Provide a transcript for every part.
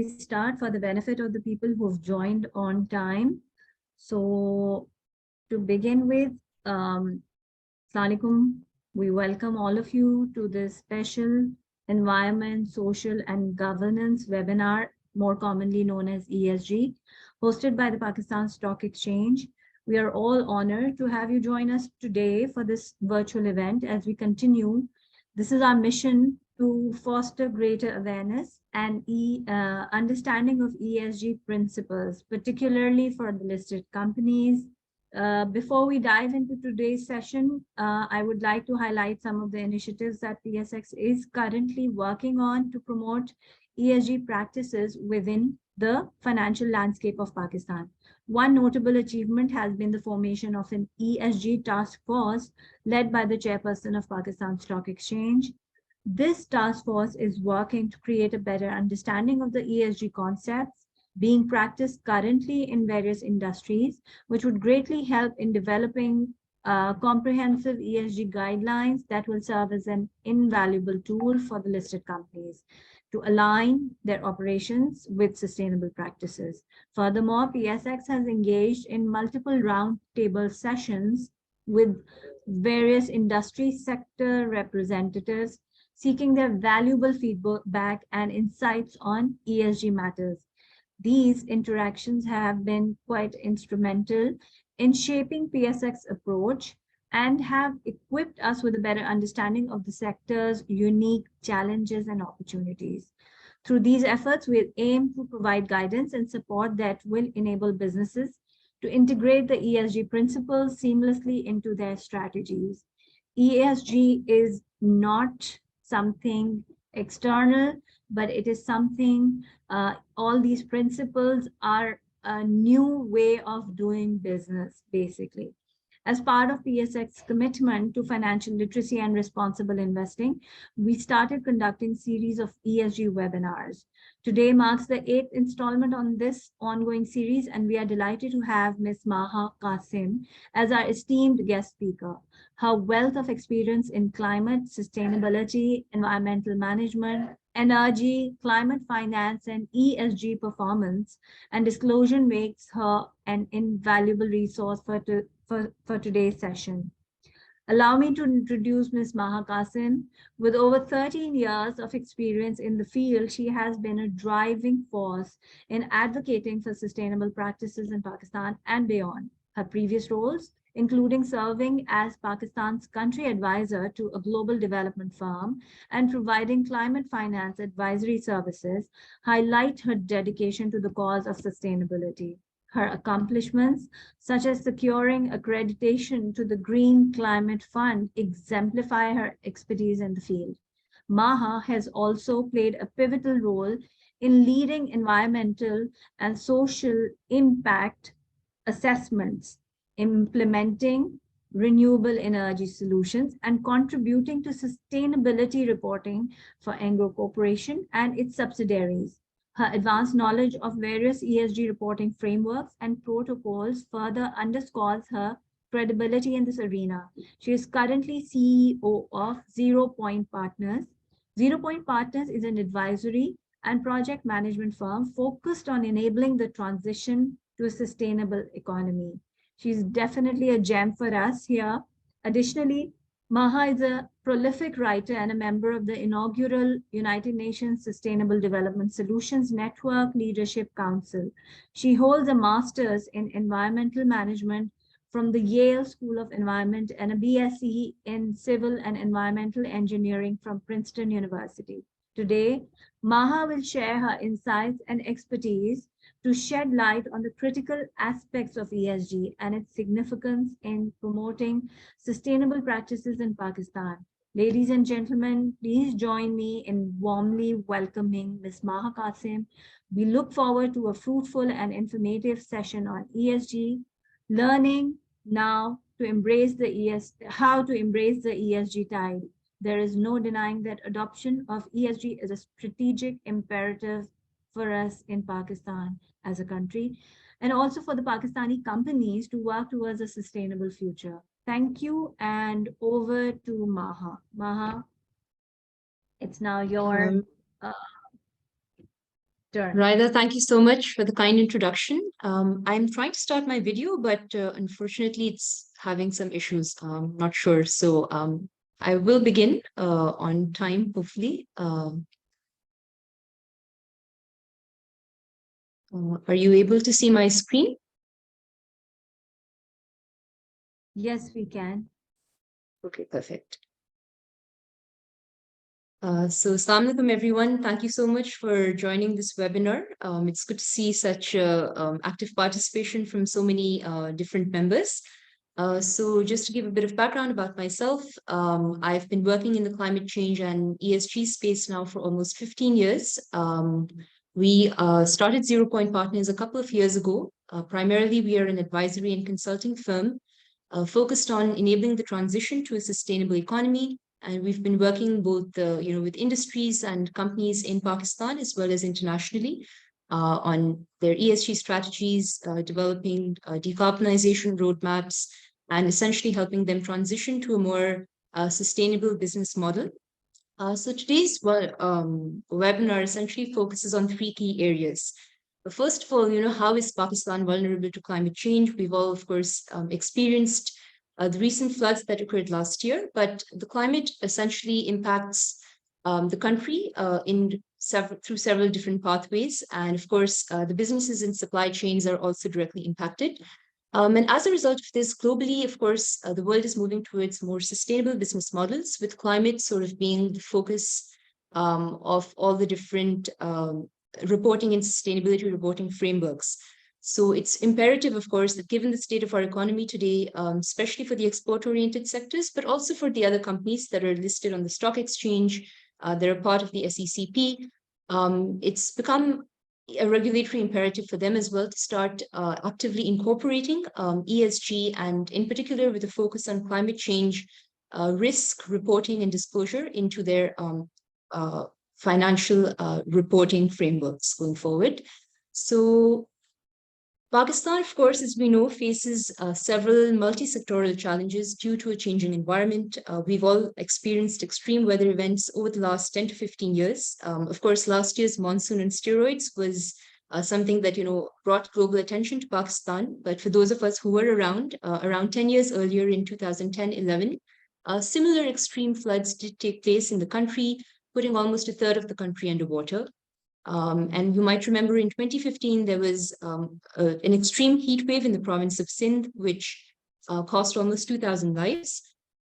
we start for the benefit of the people who have joined on time. So to begin with, Assalamu alaikum. We welcome all of you to this special Environment, Social and Governance webinar, more commonly known as ESG, hosted by the Pakistan Stock Exchange. We are all honored to have you join us today for this virtual event as we continue. This is our mission to foster greater awareness and understanding of ESG principles, particularly for the listed companies. Before we dive into today's session, I would like to highlight some of the initiatives that PSX is currently working on to promote ESG practices within the financial landscape of Pakistan. One notable achievement has been the formation of an ESG task force led by the chairperson of Pakistan Stock Exchange. This task force is working to create a better understanding of the ESG concepts being practiced currently in various industries, which would greatly help in developing comprehensive ESG guidelines that will serve as an invaluable tool for the listed companies to align their operations with sustainable practices. Furthermore, PSX has engaged in multiple roundtable sessions with various industry sector representatives seeking their valuable feedback and insights on ESG matters. These interactions have been quite instrumental in shaping PSX's approach and have equipped us with a better understanding of the sector's unique challenges and opportunities. Through these efforts, we aim to provide guidance and support that will enable businesses to integrate the ESG principles seamlessly into their strategies. ESG is not something external, but it is something, all these principles are a new way of doing business, basically. As part of PSX's commitment to financial literacy and responsible investing, we started conducting series of ESG webinars. Today marks the 8th installment on this ongoing series, and we are delighted to have Ms. Maha Qasim as our esteemed guest speaker. Her wealth of experience in climate, sustainability, environmental management, energy, climate finance, and ESG performance and disclosure makes her an invaluable resource for today's session. Allow me to introduce Ms. Maha Qasim. With over 13 years of experience in the field, she has been a driving force in advocating for sustainable practices in Pakistan and beyond. Her previous roles, including serving as Pakistan's country advisor to a global development firm and providing climate finance advisory services, highlight her dedication to the cause of sustainability. Her accomplishments, such as securing accreditation to the Green Climate Fund, exemplify her expertise in the field. Maha has also played a pivotal role in leading environmental and social impact assessments, implementing renewable energy solutions, and contributing to sustainability reporting for Anglo Corporation and its subsidiaries. Her advanced knowledge of various ESG reporting frameworks and protocols further underscores her credibility in this arena. She is currently CEO of 0 Point Partners. 0 Point Partners is an advisory and project management firm focused on enabling the transition to a sustainable economy. She's definitely a gem for us here. Additionally, Maha is a prolific writer and a member of the inaugural United Nations Sustainable Development Solutions Network Leadership Council. She holds a master's in environmental management from the Yale School of Environment and a BSc in civil and environmental engineering from Princeton University. Today, Maha will share her insights and expertise to shed light on the critical aspects of ESG and its significance in promoting sustainable practices in Pakistan. Ladies and gentlemen, please join me in warmly welcoming Ms. Maha Qasim. We look forward to a fruitful and informative session on ESG, learning now to embrace how to embrace the ESG tide. There is no denying that adoption of ESG is a strategic imperative for us in Pakistan as a country, and also for the Pakistani companies to work towards a sustainable future. Thank you, and over to Maha. Maha, it's now your Sure. Raida, thank you so much for the kind introduction. I'm trying to start my video, but unfortunately, it's having some issues. Not sure. So I will begin on time, hopefully. Are you able to see my screen? Yes, we can. Okay, perfect. So Assalamu alaikum, everyone. Thank you so much for joining this webinar. It's good to see such active participation from so many different members. So just to give a bit of background about myself, I've been working in the climate change and ESG space now for almost 15 years. We started 0 Point Partners a couple of years ago. Primarily, we are an advisory and consulting firm focused on enabling the transition to a sustainable economy. And we've been working both, with industries and companies in Pakistan as well as internationally on their ESG strategies, developing decarbonization roadmaps, and essentially helping them transition to a more sustainable business model. So today's webinar essentially focuses on 3 key areas. First of all, how is Pakistan vulnerable to climate change? We've all, of course, experienced the recent floods that occurred last year, but the climate essentially impacts the country through several different pathways. And of course, the businesses and supply chains are also directly impacted. And as a result of this, globally, of course, the world is moving towards more sustainable business models, with climate sort of being the focus of all the different reporting and sustainability reporting frameworks. So it's imperative, of course, that given the state of our economy today, especially for the export-oriented sectors, but also for the other companies that are listed on the stock exchange, that are part of the SECP, it's become a regulatory imperative for them as well to start actively incorporating ESG, and in particular with a focus on climate change risk reporting and disclosure into their financial reporting frameworks going forward. So Pakistan, of course, as we know, faces several multi-sectoral challenges due to a changing environment. We've all experienced extreme weather events over the last 10 to 15 years. Of course, last year's monsoon on steroids was something that, brought global attention to Pakistan. But for those of us who were around 10 years earlier in 2010-11, similar extreme floods did take place in the country, putting almost a third of the country underwater. And you might remember in 2015, there was an extreme heat wave in the province of Sindh, which cost almost 2,000 lives.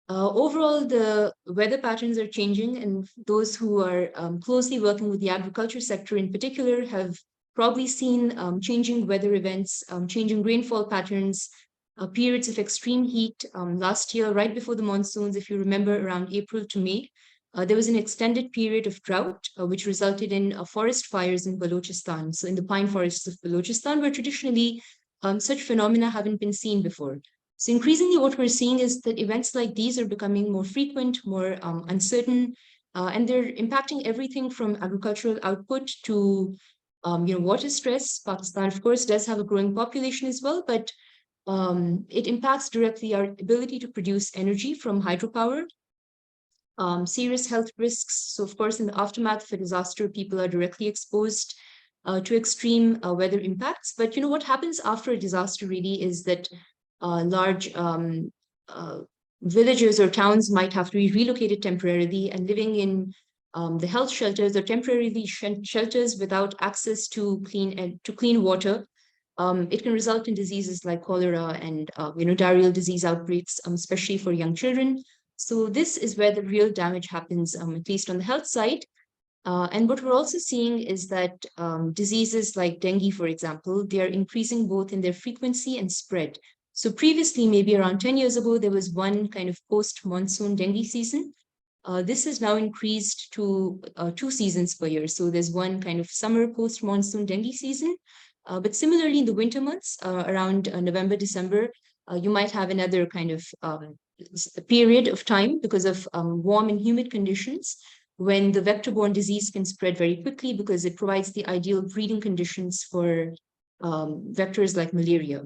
Overall, the weather patterns are changing, and those who are closely working with the agriculture sector in particular have probably seen changing weather events, changing rainfall patterns, periods of extreme heat. Last year, right before the monsoons, if you remember, around April to May, there was an extended period of drought, which resulted in forest fires in Balochistan. So in the pine forests of Balochistan, where traditionally such phenomena haven't been seen before. So increasingly what we're seeing is that events like these are becoming more frequent, more uncertain, and they're impacting everything from agricultural output to water stress. Pakistan, of course, does have a growing population as well, but it impacts directly our ability to produce energy from hydropower. Serious health risks. So of course, in the aftermath of a disaster, people are directly exposed to extreme weather impacts. But what happens after a disaster really is that large villages or towns might have to be relocated temporarily, and living in the health shelters or temporarily shelters without access to clean water. It can result in diseases like cholera and diarrheal disease outbreaks, especially for young children. So this is where the real damage happens, at least on the health side. And what we're also seeing is that diseases like dengue, for example, they are increasing both in their frequency and spread. So previously, maybe around 10 years ago, there was one kind of post-monsoon dengue season. This has now increased to 2 seasons per year. So there's one kind of summer post-monsoon dengue season. But similarly, in the winter months, around November, December, you might have another kind of period of time because of warm and humid conditions when the vector-borne disease can spread very quickly because it provides the ideal breeding conditions for vectors like malaria.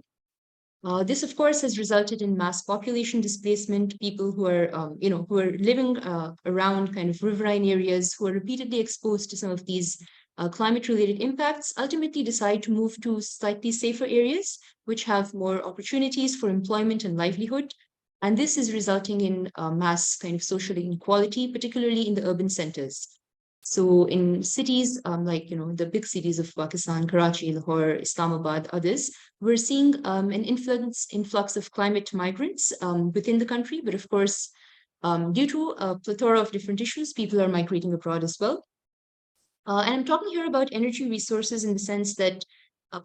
This, of course, has resulted in mass population displacement, people who are, who are living around kind of riverine areas, who are repeatedly exposed to some of these climate-related impacts, ultimately decide to move to slightly safer areas, which have more opportunities for employment and livelihood. And this is resulting in mass kind of social inequality, particularly in the urban centers. So in cities like, the big cities of Pakistan, Karachi, Lahore, Islamabad, others, we're seeing an influx of climate migrants within the country. But of course, due to a plethora of different issues, people are migrating abroad as well. And I'm talking here about energy resources in the sense that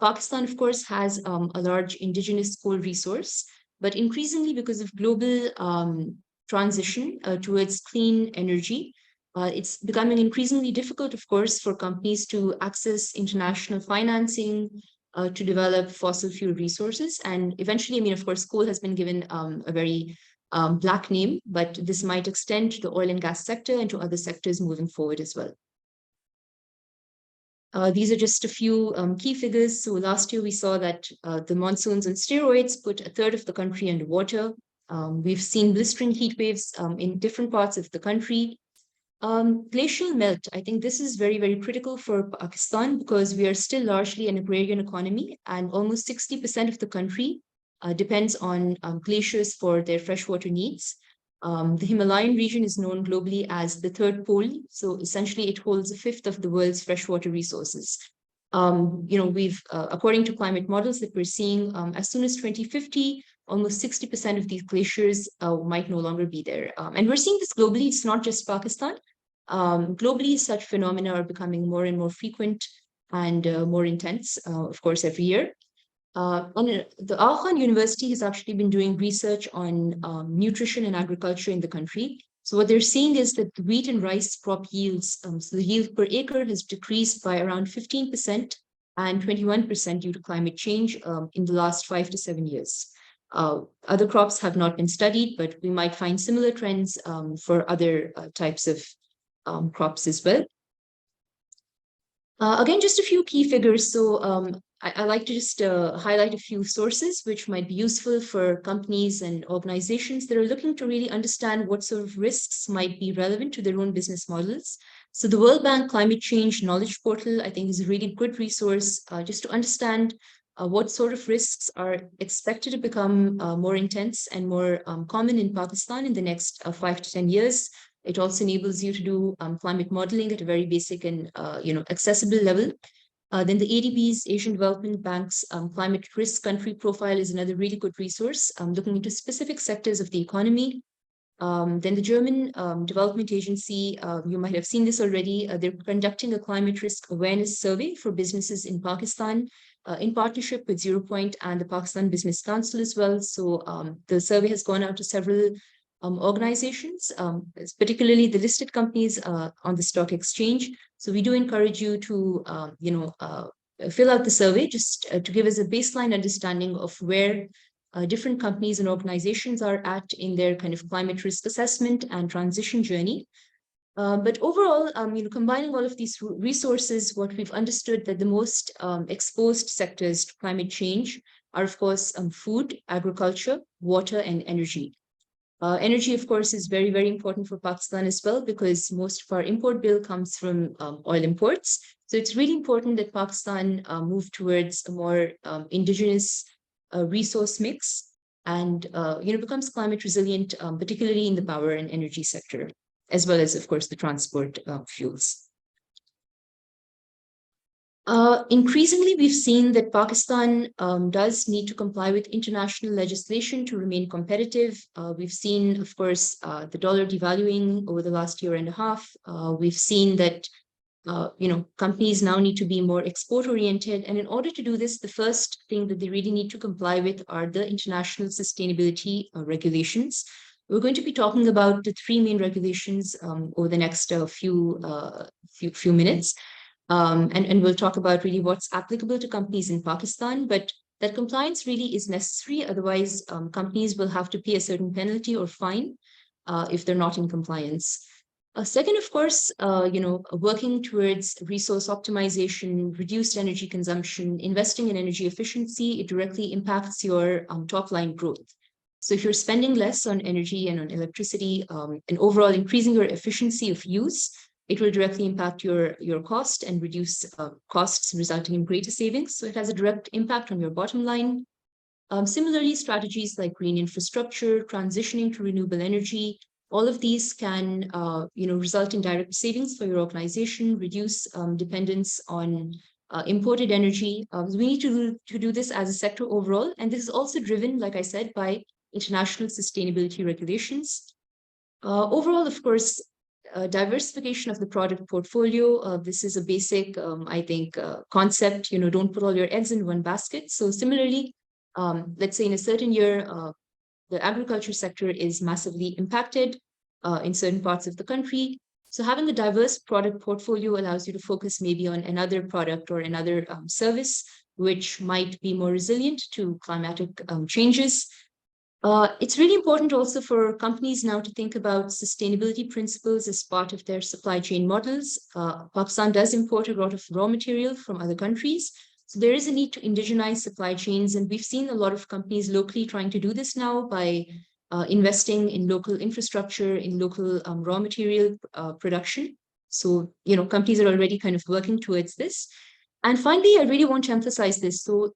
Pakistan, of course, has a large indigenous coal resource, but increasingly because of global transition towards clean energy, it's becoming increasingly difficult, of course, for companies to access international financing to develop fossil fuel resources. And eventually, I mean, of course, coal has been given a very black name, but this might extend to the oil and gas sector and to other sectors moving forward as well. These are just a few key figures. So last year we saw that the monsoons on steroids put a third of the country underwater. We've seen blistering heat waves in different parts of the country. Glacial melt, I think this is very, very critical for Pakistan because we are still largely an agrarian economy and almost 60% of the country depends on glaciers for their freshwater needs. The Himalayan region is known globally as the third pole. So essentially it holds a fifth of the world's freshwater resources. We've, according to climate models that we're seeing, as soon as 2050, almost 60% of these glaciers might no longer be there. And we're seeing this globally, it's not just Pakistan. Globally, such phenomena are becoming more and more frequent and more intense, of course, every year. The Al University has actually been doing research on nutrition and agriculture in the country. So what they're seeing is that the wheat and rice crop yields, so the yield per acre has decreased by around 15% and 21% due to climate change in the last 5 to 7 years. Other crops have not been studied, but we might find similar trends for other types of crops as well. Again, just a few key figures. So I like to just highlight a few sources which might be useful for companies and organizations that are looking to really understand what sort of risks might be relevant to their own business models. So the World Bank Climate Change Knowledge Portal, I think, is a really good resource just to understand what sort of risks are expected to become more intense and more common in Pakistan in the next 5 to 10 years. It also enables you to do climate modeling at a very basic and accessible level. Then the ADB's Asian Development Bank's Climate Risk Country Profile is another really good resource looking into specific sectors of the economy. Then the German Development Agency, you might have seen this already, they're conducting a climate risk awareness survey for businesses in Pakistan in partnership with Zero Point and the Pakistan Business Council as well. So the survey has gone out to several organizations, particularly the listed companies on the stock exchange. So we do encourage you to, fill out the survey just to give us a baseline understanding of where different companies and organizations are at in their kind of climate risk assessment and transition journey. But overall, combining all of these resources, what we've understood that the most exposed sectors to climate change are, of course, food, agriculture, water, and energy. Energy, of course, is very, very important for Pakistan as well, because most of our import bill comes from oil imports. So it's really important that Pakistan move towards a more indigenous resource mix and becomes climate resilient, particularly in the power and energy sector, as well as, of course, the transport fuels. Increasingly, we've seen that Pakistan does need to comply with international legislation to remain competitive. We've seen, of course, the dollar devaluing over the last year and a half. We've seen that, companies now need to be more export-oriented. And in order to do this, the first thing that they really need to comply with are the international sustainability regulations. We're going to be talking about the 3 main regulations over the next few minutes. And we'll talk about really what's applicable to companies in Pakistan, but that compliance really is necessary. Otherwise, companies will have to pay a certain penalty or fine if they're not in compliance. Second, of course, working towards resource optimization, reduced energy consumption, investing in energy efficiency, it directly impacts your top line growth. So if you're spending less on energy and on electricity and overall increasing your efficiency of use, it will directly impact your cost and reduce costs, resulting in greater savings. So it has a direct impact on your bottom line. Similarly, strategies like green infrastructure, transitioning to renewable energy, all of these can result in direct savings for your organization, reduce dependence on imported energy. We need to do this as a sector overall. And this is also driven, like I said, by international sustainability regulations. Overall, of course, diversification of the product portfolio. This is a basic, I think, concept. Don't put all your eggs in one basket. So similarly, let's say in a certain year, the agriculture sector is massively impacted in certain parts of the country. So having a diverse product portfolio allows you to focus maybe on another product or another service, which might be more resilient to climatic changes. It's really important also for companies now to think about sustainability principles as part of their supply chain models. Pakistan does import a lot of raw material from other countries. So there is a need to indigenize supply chains. And we've seen a lot of companies locally trying to do this now by investing in local infrastructure, in local raw material production. So, companies are already kind of working towards this. And finally, I really want to emphasize this. So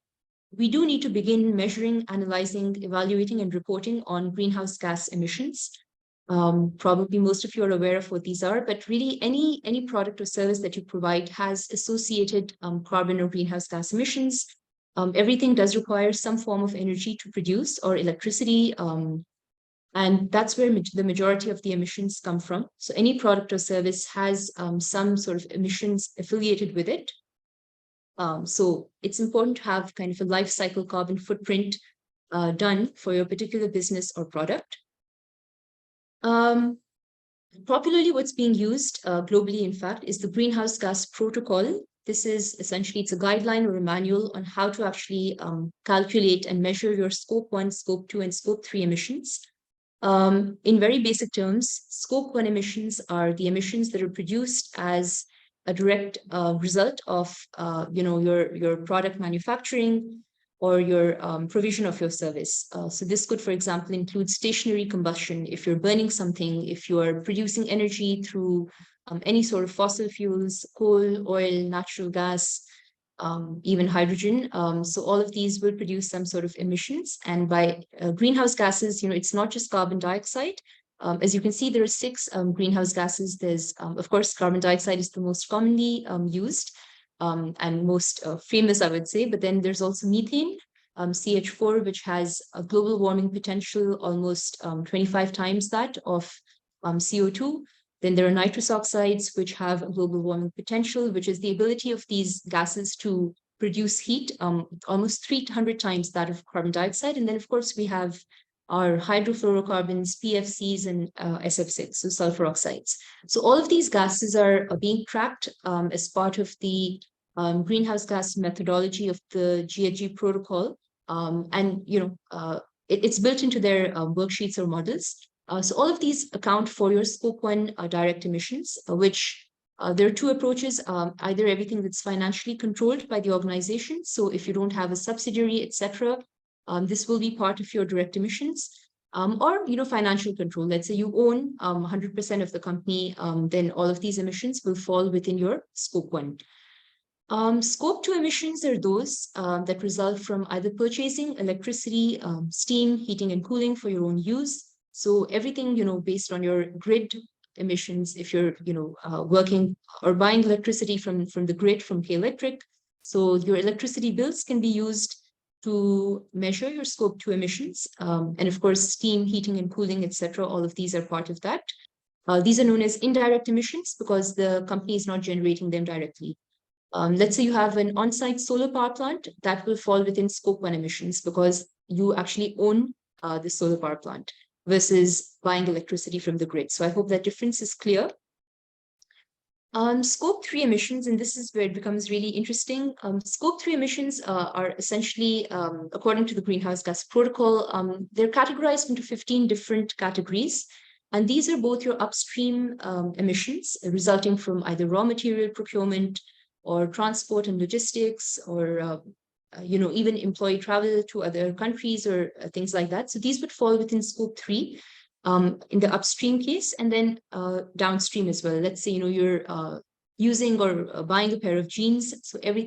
we do need to begin measuring, analyzing, evaluating, and reporting on greenhouse gas emissions. Probably most of you are aware of what these are, but really any product or service that you provide has associated carbon or greenhouse gas emissions. Everything does require some form of energy to produce, or electricity, and that's where the majority of the emissions come from. So any product or service has some sort of emissions affiliated with it. So it's important to have kind of a life cycle carbon footprint done for your particular business or product. Popularly, what's being used globally, in fact, is the greenhouse gas protocol. This is essentially, it's a guideline or a manual on how to actually calculate and measure your Scope 1, Scope 2, and Scope 3 emissions. In very basic terms, Scope 1 emissions are the emissions that are produced as a direct result of your product manufacturing or your provision of your service. So this could, for example, include stationary combustion. If you're burning something, if you are producing energy through any sort of fossil fuels, coal, oil, natural gas, even hydrogen. So all of these will produce some sort of emissions. And by greenhouse gases, it's not just carbon dioxide. As you can see, there are 6 greenhouse gases. There's, of course, carbon dioxide is the most commonly used and most famous, I would say. But then there's also methane, CH4, which has a global warming potential almost 25 times that of CO2. Then there are nitrous oxides, which have a global warming potential, which is the ability of these gases to produce heat almost 300 times that of carbon dioxide. And then, of course, we have our hydrofluorocarbons, PFCs, and SF6, so sulfur oxides. So all of these gases are being tracked as part of the greenhouse gas methodology of the GHG protocol. And, it's built into their worksheets or models. So all of these account for your Scope 1 direct emissions, which there are 2 approaches, either everything that's financially controlled by the organization. So if you don't have a subsidiary, etc., this will be part of your direct emissions, or financial control. Let's say you own 100% of the company, then all of these emissions will fall within your Scope 1. Scope 2 emissions are those that result from either purchasing electricity, steam, heating and cooling for your own use. So everything based on your grid emissions, if you're working or buying electricity from the grid from K Electric. So your electricity bills can be used to measure your Scope 2 emissions. And of course, steam, heating and cooling, etc. All of these are part of that. These are known as indirect emissions because the company is not generating them directly. Let's say you have an on-site solar power plant that will fall within Scope 1 emissions because you actually own the solar power plant versus buying electricity from the grid. So I hope that difference is clear. Scope 3 emissions, and this is where it becomes really interesting. Scope 3 emissions are essentially, according to the Greenhouse Gas Protocol, they're categorized into 15 different categories. And these are both your upstream emissions resulting from either raw material procurement or transport and logistics or even employee travel to other countries or things like that. So these would fall within Scope 3. in the upstream case, and then downstream as well. Let's say, you're using or buying a pair of jeans. So every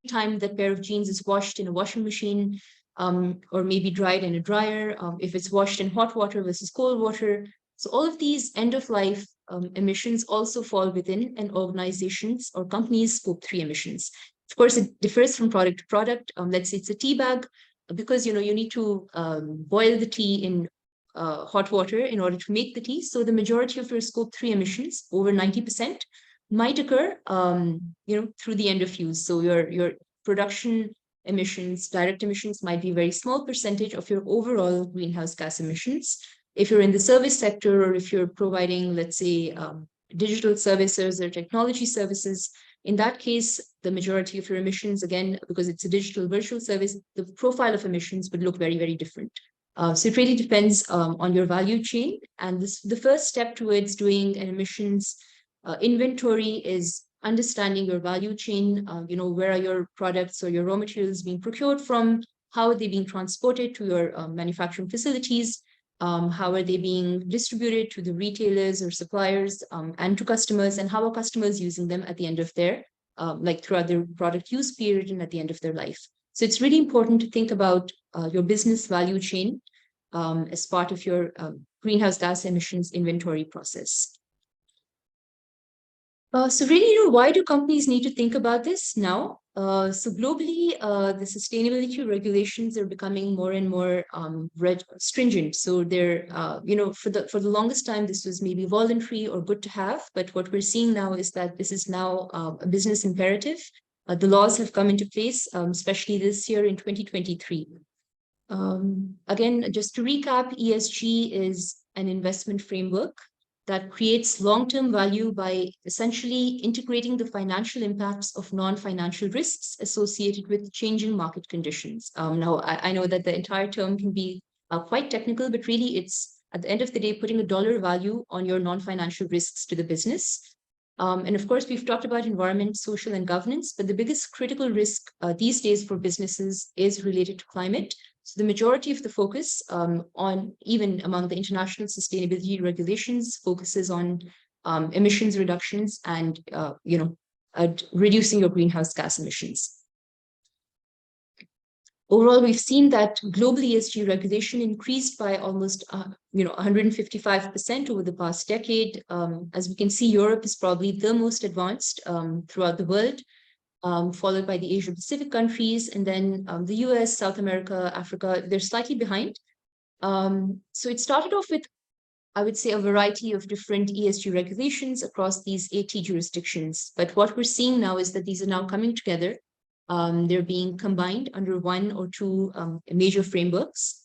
time that pair of jeans is washed in a washing machine, or maybe dried in a dryer, if it's washed in hot water versus cold water. So all of these end of life emissions also fall within an organization's or company's scope 3 emissions. Of course, it differs from product to product. Let's say it's a tea bag, because you need to boil the tea in hot water in order to make the tea. So the majority of your scope 3 emissions, over 90%, might occur through the end of use. So your production emissions, direct emissions, might be a very small percentage of your overall greenhouse gas emissions. If you're in the service sector, or if you're providing, let's say, digital services or technology services, in that case, the majority of your emissions, again, because it's a digital virtual service, the profile of emissions would look very, very different. So it really depends on your value chain. And the first step towards doing an emissions inventory is understanding your value chain. Where are your products or your raw materials being procured from? How are they being transported to your manufacturing facilities? How are they being distributed to the retailers or suppliers and to customers? And how are customers using them at the end of their, throughout their product use period and at the end of their life? So it's really important to think about your business value chain as part of your greenhouse gas emissions inventory process. So really, why do companies need to think about this now? So globally, the sustainability regulations are becoming more and more stringent. So they're, for the longest time, this was maybe voluntary or good to have. But what we're seeing now is that this is now a business imperative. The laws have come into place, especially this year in 2023. Again, just to recap, ESG is an investment framework that creates long-term value by essentially integrating the financial impacts of non-financial risks associated with changing market conditions. Now, I know that the entire term can be quite technical, but really it's, at the end of the day, putting a dollar value on your non-financial risks to the business. And of course, we've talked about environment, social, and governance, but the biggest critical risk these days for businesses is related to climate. So the majority of the focus on, even among the international sustainability regulations, focuses on emissions reductions and reducing your greenhouse gas emissions. Overall, we've seen that global ESG regulation increased by almost 155% over the past decade. As we can see, Europe is probably the most advanced throughout the world. Followed by the Asia-Pacific countries, and then the US, South America, Africa, they're slightly behind. So it started off with, I would say, a variety of different ESG regulations across these 80 jurisdictions. But what we're seeing now is that these are now coming together. They're being combined under one or two major frameworks.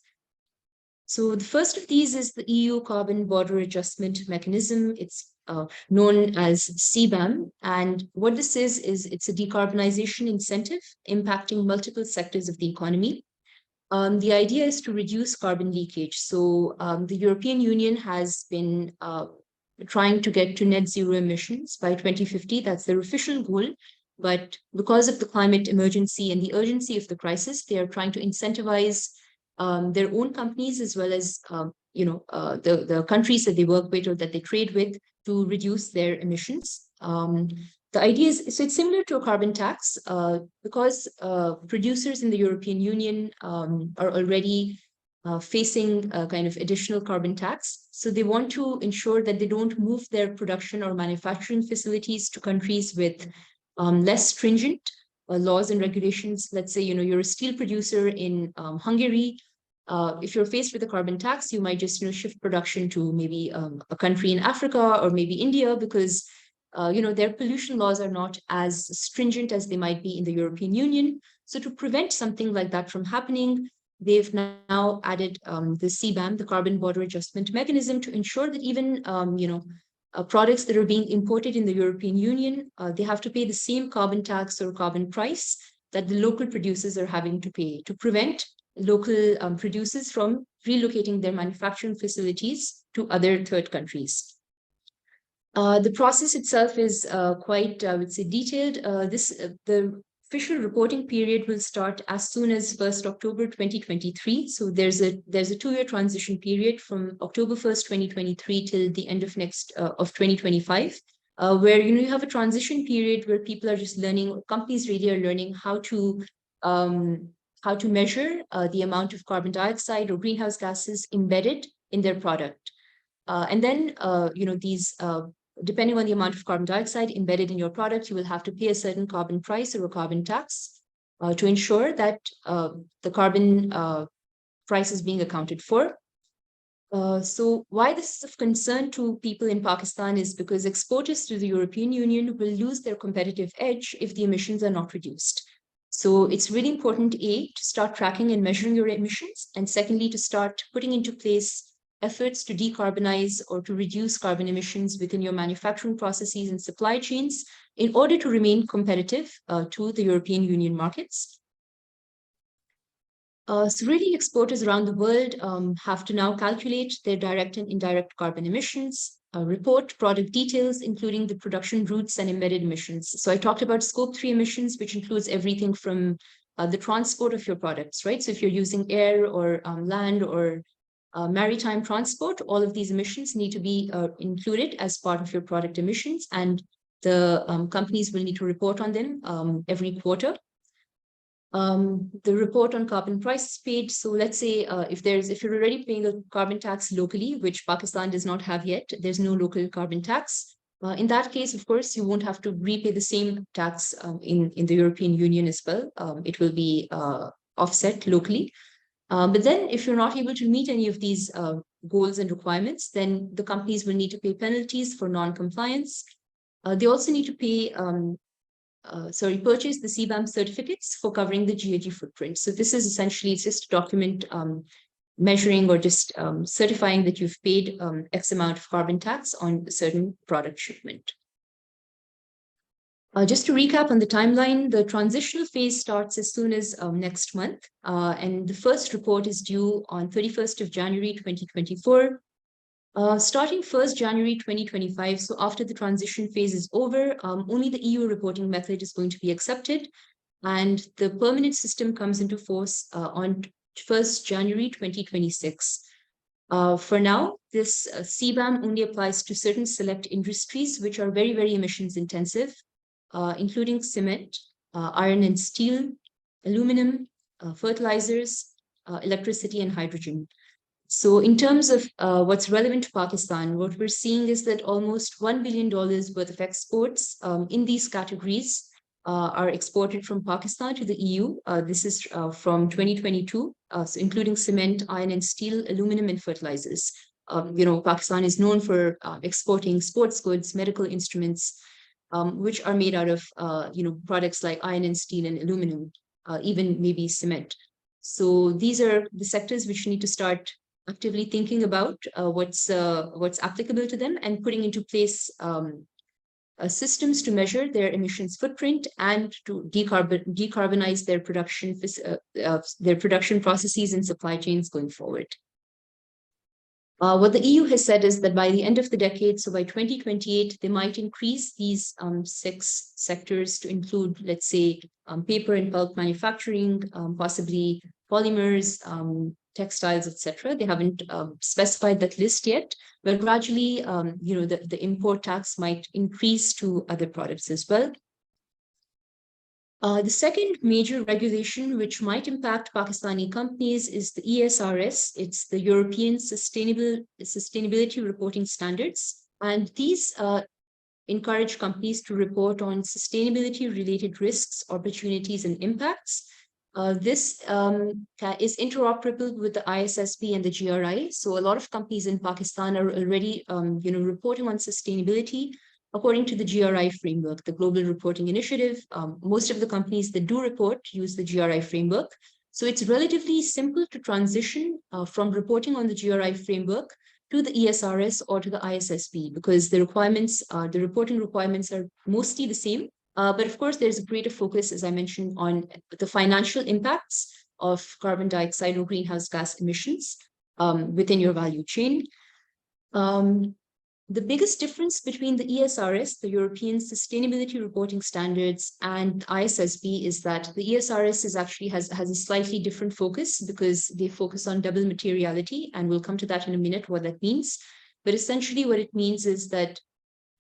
So the first of these is the EU Carbon Border Adjustment Mechanism. It's known as CBAM. And what this is it's a decarbonization incentive impacting multiple sectors of the economy. The idea is to reduce carbon leakage. So the European Union has been trying to get to net zero emissions by 2050. That's their official goal. But because of the climate emergency and the urgency of the crisis, they are trying to incentivize their own companies, as well as the countries that they work with or that they trade with, to reduce their emissions. The idea is, so it's similar to a carbon tax because producers in the European Union are already facing a kind of additional carbon tax. So they want to ensure that they don't move their production or manufacturing facilities to countries with less stringent laws and regulations. Let's say, you're a steel producer in Hungary. If you're faced with a carbon tax, you might just shift production to maybe a country in Africa or maybe India, because their pollution laws are not as stringent as they might be in the European Union. So to prevent something like that from happening, they've now added the CBAM, the Carbon Border Adjustment Mechanism, to ensure that even products that are being imported in the European Union, they have to pay the same carbon tax or carbon price that the local producers are having to pay, to prevent local producers from relocating their manufacturing facilities to other third countries. The process itself is quite, I would say, detailed. The official reporting period will start as soon as 1st October 2023. So there's a 2-year transition period from October 1st, 2023 till the end of 2025, where you have a transition period where people are just learning, companies really are learning how to measure the amount of carbon dioxide or greenhouse gases embedded in their product. And then, depending on the amount of carbon dioxide embedded in your product, you will have to pay a certain carbon price or a carbon tax to ensure that the carbon price is being accounted for. So why this is of concern to people in Pakistan is because exporters to the European Union will lose their competitive edge if the emissions are not reduced. So it's really important, A, to start tracking and measuring your emissions, and secondly, to start putting into place efforts to decarbonize or to reduce carbon emissions within your manufacturing processes and supply chains in order to remain competitive to the European Union markets. So really, exporters around the world have to now calculate their direct and indirect carbon emissions, report product details, including the production routes and embedded emissions. So I talked about Scope 3 emissions, which includes everything from the transport of your products, right? So if you're using air or land or maritime transport, all of these emissions need to be included as part of your product emissions, and the companies will need to report on them every quarter. The report on carbon prices paid. So let's say if you're already paying a carbon tax locally, which Pakistan does not have yet, there's no local carbon tax. In that case, of course, you won't have to repay the same tax in the European Union as well. It will be offset locally. But then if you're not able to meet any of these goals and requirements, then the companies will need to pay penalties for non-compliance. They also need to pay purchase the CBAM certificates for covering the GHG footprint. So this is essentially just a document measuring or just certifying that you've paid X amount of carbon tax on a certain product shipment. Just to recap on the timeline, the transitional phase starts as soon as next month, and the first report is due on 31st of January 2024. Starting 1st January 2025, so after the transition phase is over, only the EU reporting method is going to be accepted, and the permanent system comes into force on 1st January 2026. For now, this CBAM only applies to certain select industries which are very, very emissions intensive, including cement, iron and steel, aluminum, fertilizers, electricity, and hydrogen. So in terms of what's relevant to Pakistan, what we're seeing is that almost $1 billion worth of exports in these categories are exported from Pakistan to the EU. This is from 2022, so including cement, iron and steel, aluminum, and fertilizers. Pakistan is known for exporting sports goods, medical instruments, which are made out of products like iron and steel and aluminum, even maybe cement. So these are the sectors which need to start actively thinking about what's applicable to them and putting into place systems to measure their emissions footprint and to decarbonize their production processes and supply chains going forward. What the EU has said is that by the end of the decade, so by 2028, they might increase these 6 sectors to include, let's say, paper and pulp manufacturing, possibly polymers, textiles, etc. They haven't specified that list yet, but gradually, the import tax might increase to other products as well. The second major regulation which might impact Pakistani companies is the ESRS. It's the European Sustainability Reporting Standards. And these encourage companies to report on sustainability-related risks, opportunities, and impacts. This is interoperable with the ISSB and the GRI. So a lot of companies in Pakistan are already reporting on sustainability according to the GRI framework, the Global Reporting Initiative. Most of the companies that do report use the GRI framework. So it's relatively simple to transition from reporting on the GRI framework to the ESRS or to the ISSB, because the requirements, the reporting requirements are mostly the same. But of course, there's a greater focus, as I mentioned, on the financial impacts of carbon dioxide or greenhouse gas emissions within your value chain. The biggest difference between the ESRS, the European Sustainability Reporting Standards, and ISSB is that the ESRS is actually has a slightly different focus because they focus on double materiality, and we'll come to that in a minute, what that means. But essentially what it means is that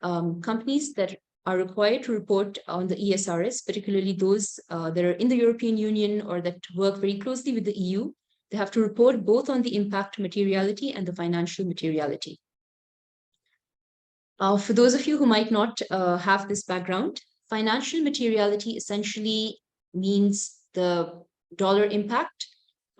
companies that are required to report on the ESRS, particularly those that are in the European Union or that work very closely with the EU, they have to report both on the impact materiality and the financial materiality. For those of you who might not have this background, financial materiality essentially means the dollar impact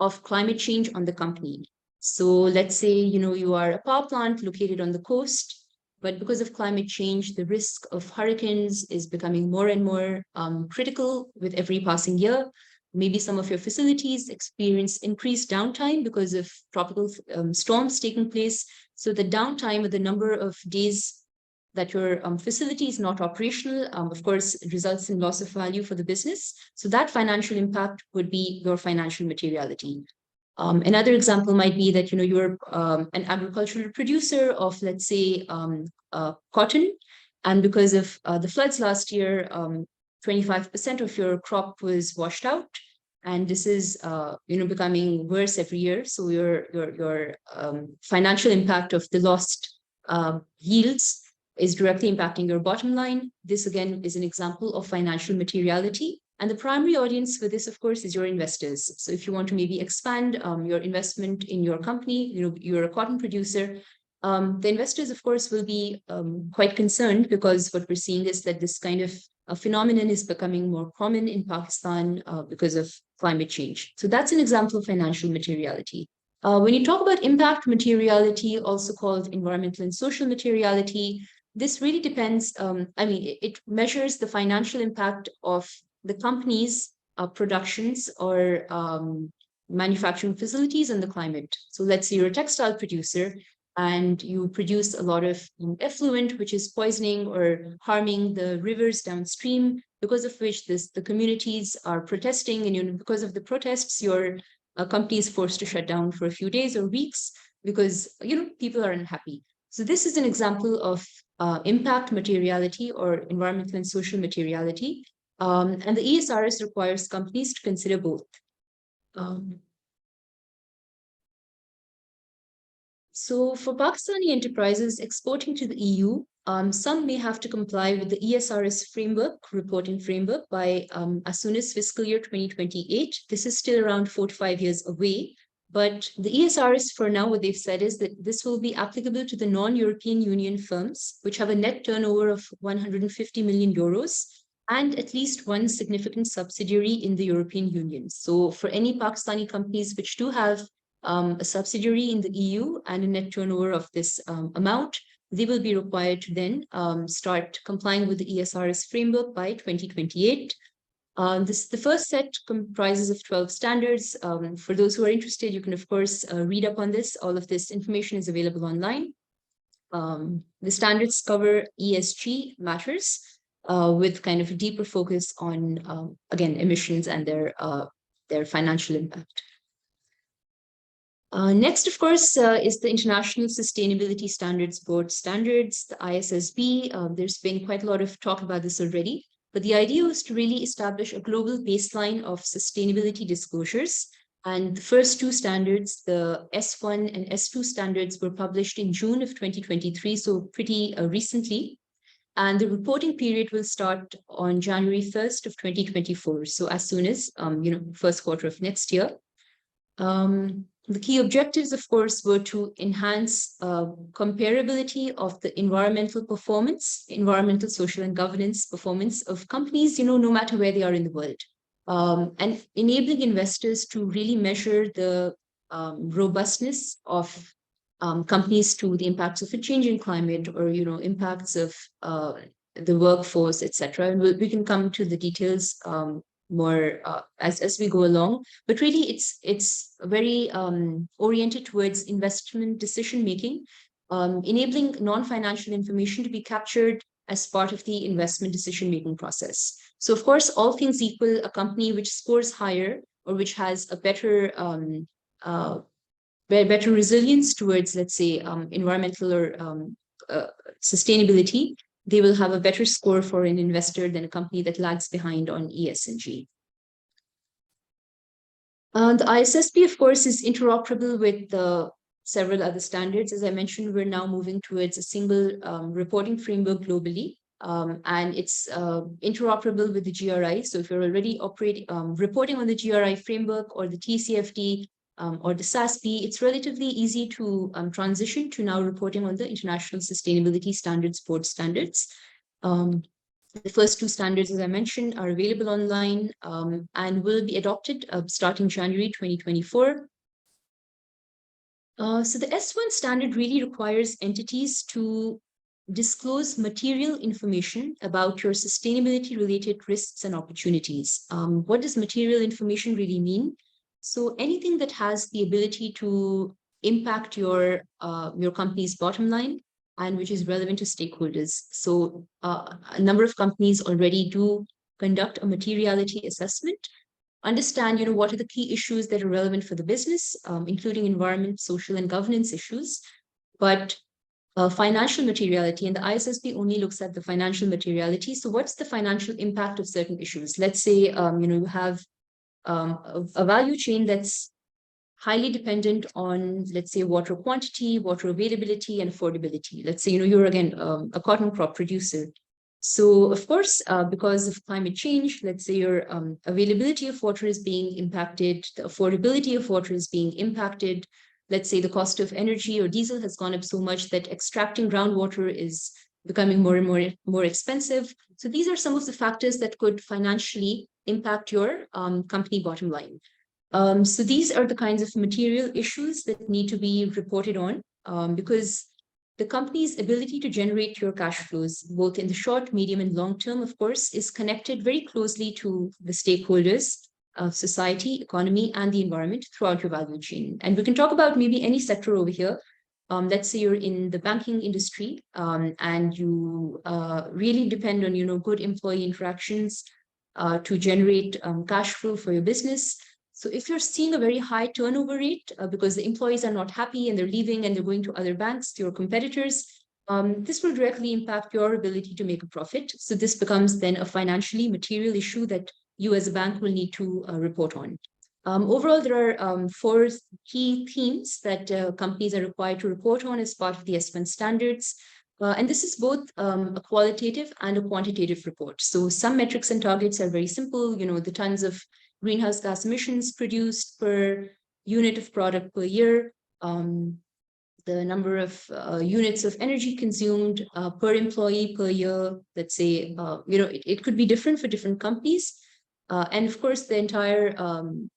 of climate change on the company. So let's say, you are a power plant located on the coast, but because of climate change, the risk of hurricanes is becoming more and more critical with every passing year. Maybe some of your facilities experience increased downtime because of tropical storms taking place. So the downtime or the number of days that your facility is not operational, of course, it results in loss of value for the business. So that financial impact would be your financial materiality. Another example might be that you're an agricultural producer of, let's say, cotton, and because of the floods last year, 25% of your crop was washed out, and this is becoming worse every year. So your financial impact of the lost yields is directly impacting your bottom line. This again is an example of financial materiality. And the primary audience for this, of course, is your investors. So if you want to maybe expand your investment in your company, you're a cotton producer, the investors, of course, will be quite concerned because what we're seeing is that this kind of phenomenon is becoming more common in Pakistan because of climate change. So that's an example of financial materiality. When you talk about impact materiality, also called environmental and social materiality, this really depends. It measures the financial impact of the company's productions or manufacturing facilities and the climate. So let's say you're a textile producer and you produce a lot of effluent, which is poisoning or harming the rivers downstream, because of which the communities are protesting. And because of the protests, your company is forced to shut down for a few days or weeks because people are unhappy. So this is an example of impact materiality or environmental and social materiality. And the ESRS requires companies to consider both. So for Pakistani enterprises exporting to the EU, some may have to comply with the ESRS framework, reporting framework, by as soon as fiscal year 2028. This is still around 4 to 5 years away. But the ESRS for now, what they've said is that this will be applicable to the non-European Union firms, which have a net turnover of 150 million euros and at least one significant subsidiary in the European Union. So for any Pakistani companies which do have a subsidiary in the EU and a net turnover of this amount, they will be required to then start complying with the ESRS framework by 2028. The first set comprises of 12 standards. For those who are interested, you can, of course, read up on this. All of this information is available online. The standards cover ESG matters with kind of a deeper focus on, again, emissions and their financial impact. Next, of course, is the International Sustainability Standards Board standards, the ISSB. There's been quite a lot of talk about this already. But the idea was to really establish a global baseline of sustainability disclosures. And the first two standards, the S1 and S2 standards, were published in June of 2023, so pretty recently. And the reporting period will start on January 1st of 2024, so as soon as, first quarter of next year. The key objectives, of course, were to enhance comparability of the environmental performance, environmental, social, and governance performance of companies, no matter where they are in the world, and enabling investors to really measure the robustness of companies to the impacts of a changing climate or, impacts of the workforce, etc. And we can come to the details more as we go along, but really it's very oriented towards investment decision making, enabling non-financial information to be captured as part of the investment decision making process. So of course, all things equal, a company which scores higher or which has a better better resilience towards, let's say, environmental or sustainability, they will have a better score for an investor than a company that lags behind on ESG. The ISSP, of course, is interoperable with several other standards. As I mentioned, we're now moving towards a single reporting framework globally, and it's interoperable with the GRI. So if you're already reporting on the GRI framework or the TCFD or the SASB, it's relatively easy to transition to now reporting on the International Sustainability Standards Board standards. The first two standards, as I mentioned, are available online and will be adopted starting January 2024. So the S1 standard really requires entities to disclose material information about your sustainability-related risks and opportunities. What does material information really mean? So anything that has the ability to impact your company's bottom line and which is relevant to stakeholders. So a number of companies already do conduct a materiality assessment, understand, what are the key issues that are relevant for the business, including environment, social, and governance issues. But financial materiality, and the ISSB only looks at the financial materiality. So what's the financial impact of certain issues? Let's say, you have a value chain that's highly dependent on, let's say, water quantity, water availability, and affordability. Let's say, you're again a cotton crop producer. So of course, because of climate change, let's say your availability of water is being impacted, the affordability of water is being impacted. Let's say the cost of energy or diesel has gone up so much that extracting groundwater is becoming more and more expensive. So these are some of the factors that could financially impact your company bottom line. So these are the kinds of material issues that need to be reported on because the company's ability to generate your cash flows, both in the short, medium, and long term, of course, is connected very closely to the stakeholders of society, economy, and the environment throughout your value chain. And we can talk about maybe any sector over here. Let's say you're in the banking industry and you really depend on, good employee interactions to generate cash flow for your business. So if you're seeing a very high turnover rate because the employees are not happy and they're leaving and they're going to other banks, to your competitors, this will directly impact your ability to make a profit. So this becomes then a financially material issue that you as a bank will need to report on. Overall, there are 4 key themes that companies are required to report on as part of the S1 standards. And this is both a qualitative and a quantitative report. So some metrics and targets are very simple, the tons of greenhouse gas emissions produced per unit of product per year, the number of units of energy consumed per employee per year. Let's say, it could be different for different companies. And of course, the entire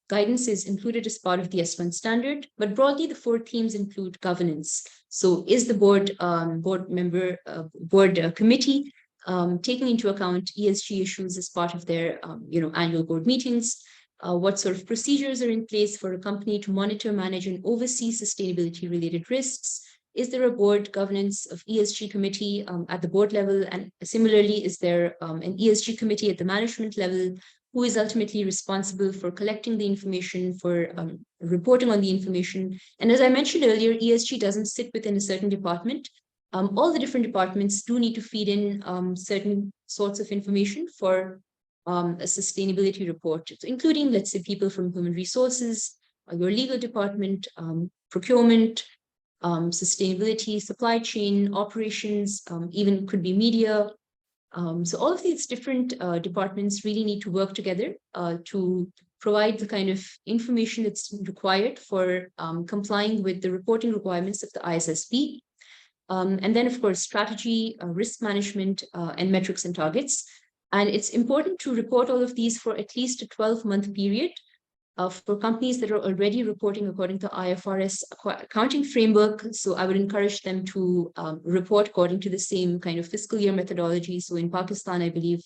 guidance is included as part of the S1 standard, but broadly, the 4 themes include governance. So is the board committee taking into account ESG issues as part of their annual board meetings? What sort of procedures are in place for a company to monitor, manage, and oversee sustainability-related risks? Is there a board governance of ESG committee at the board level? And similarly, is there an ESG committee at the management level? Who is ultimately responsible for collecting the information, for reporting on the information? And as I mentioned earlier, ESG doesn't sit within a certain department. All the different departments do need to feed in certain sorts of information for a sustainability report, so including, let's say, people from human resources, your legal department, procurement, sustainability, supply chain, operations, even could be media. So all of these different departments really need to work together to provide the kind of information that's required for complying with the reporting requirements of the ISSB. And then, of course, strategy, risk management, and metrics and targets. And it's important to report all of these for at least a 12-month period for companies that are already reporting according to IFRS accounting framework. So I would encourage them to report according to the same kind of fiscal year methodology. So in Pakistan, I believe